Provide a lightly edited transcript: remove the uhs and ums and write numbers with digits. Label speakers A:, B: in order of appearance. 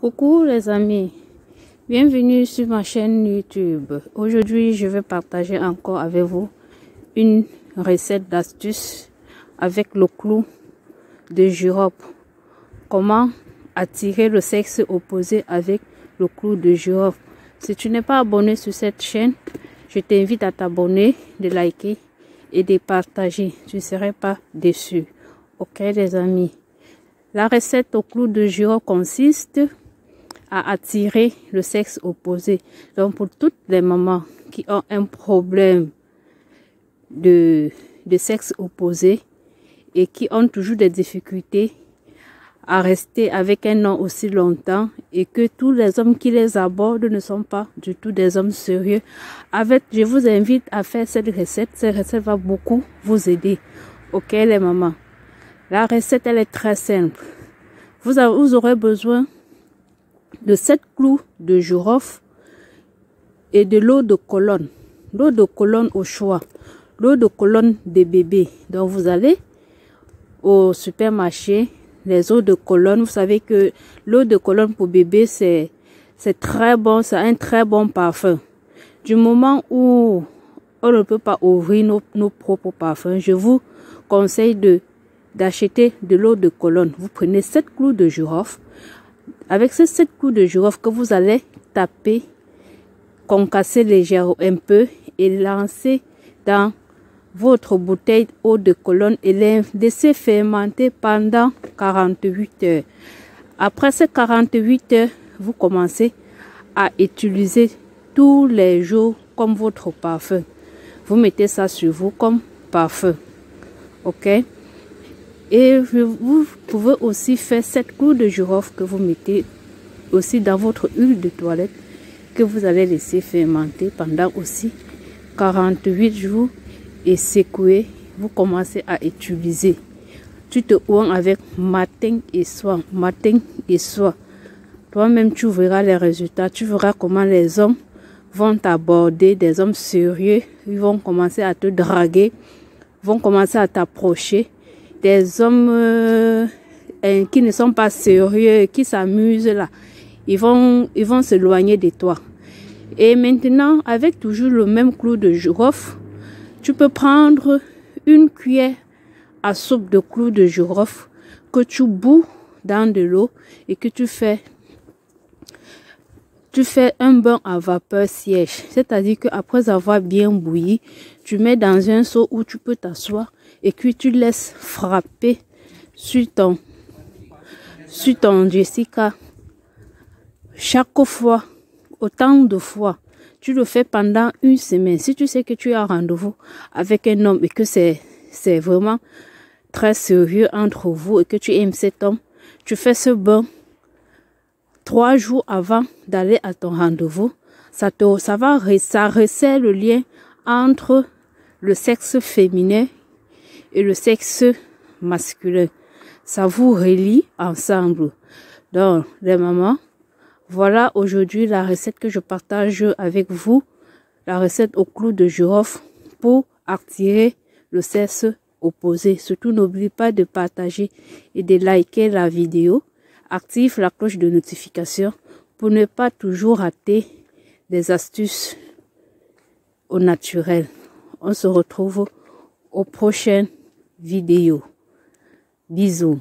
A: Coucou les amis, bienvenue sur ma chaîne YouTube. Aujourd'hui, je vais partager encore avec vous une recette d'astuce avec le clou de girofle. Comment attirer le sexe opposé avec le clou de girofle. Si tu n'es pas abonné sur cette chaîne, je t'invite à t'abonner, de liker et de partager. Tu ne serais pas déçu. Ok les amis. La recette au clou de girofle consiste à attirer le sexe opposé. Donc pour toutes les mamans qui ont un problème de sexe opposé et qui ont toujours des difficultés à rester avec un homme aussi longtemps et que tous les hommes qui les abordent ne sont pas du tout des hommes sérieux. Je vous invite à faire cette recette. Cette recette va beaucoup vous aider. Ok les mamans. La recette elle est très simple. Vous aurez besoin de 7 clous de girofle et de l'eau de colonne. L'eau de colonne au choix. L'eau de colonne des bébés. Donc vous allez au supermarché, les eaux de colonne. Vous savez que l'eau de colonne pour bébé c'est très bon, c'est un très bon parfum. Du moment où on ne peut pas ouvrir nos propres parfums, je vous conseille d'acheter de l'eau de colonne. Vous prenez 7 clous de girofle. Avec ces 7 clous de girofle que vous allez taper, concasser légèrement un peu et lancer dans votre bouteille d'eau de colonne et laisser fermenter pendant 48 heures. Après ces 48 heures, vous commencez à utiliser tous les jours comme votre parfum. Vous mettez ça sur vous comme parfum. Ok? Et vous pouvez aussi faire 7 clous de girofle que vous mettez aussi dans votre huile de toilette que vous allez laisser fermenter pendant aussi 48 jours et secouer. Vous commencez à utiliser. Tu te oins avec matin et soir. Matin et soir. Toi-même, tu verras les résultats. Tu verras comment les hommes vont t'aborder, des hommes sérieux. Ils vont commencer à te draguer, vont commencer à t'approcher. Des hommes qui ne sont pas sérieux, qui s'amusent là, ils vont s'éloigner de toi. Et maintenant, avec toujours le même clou de girofle, tu peux prendre une cuillère à soupe de clou de girofle que tu bous dans de l'eau et que tu fais un bain à vapeur siège. C'est-à-dire qu'après avoir bien bouilli, tu mets dans un seau où tu peux t'asseoir et que tu laisses frapper sur ton Jessica chaque fois, autant de fois. Tu le fais pendant une semaine. Si tu sais que tu as rendez-vous avec un homme et que c'est vraiment très sérieux entre vous et que tu aimes cet homme, tu fais ce bain 3 jours avant d'aller à ton rendez-vous. Ça resserre le lien entre le sexe féminin et le sexe masculin. Ça vous relie ensemble. Donc, les mamans, voilà aujourd'hui la recette que je partage avec vous. La recette au clou de girofle pour attirer le sexe opposé. Surtout, n'oublie pas de partager et de liker la vidéo. Active la cloche de notification pour ne pas toujours rater des astuces au naturel. On se retrouve aux prochaines vidéos. Bisous.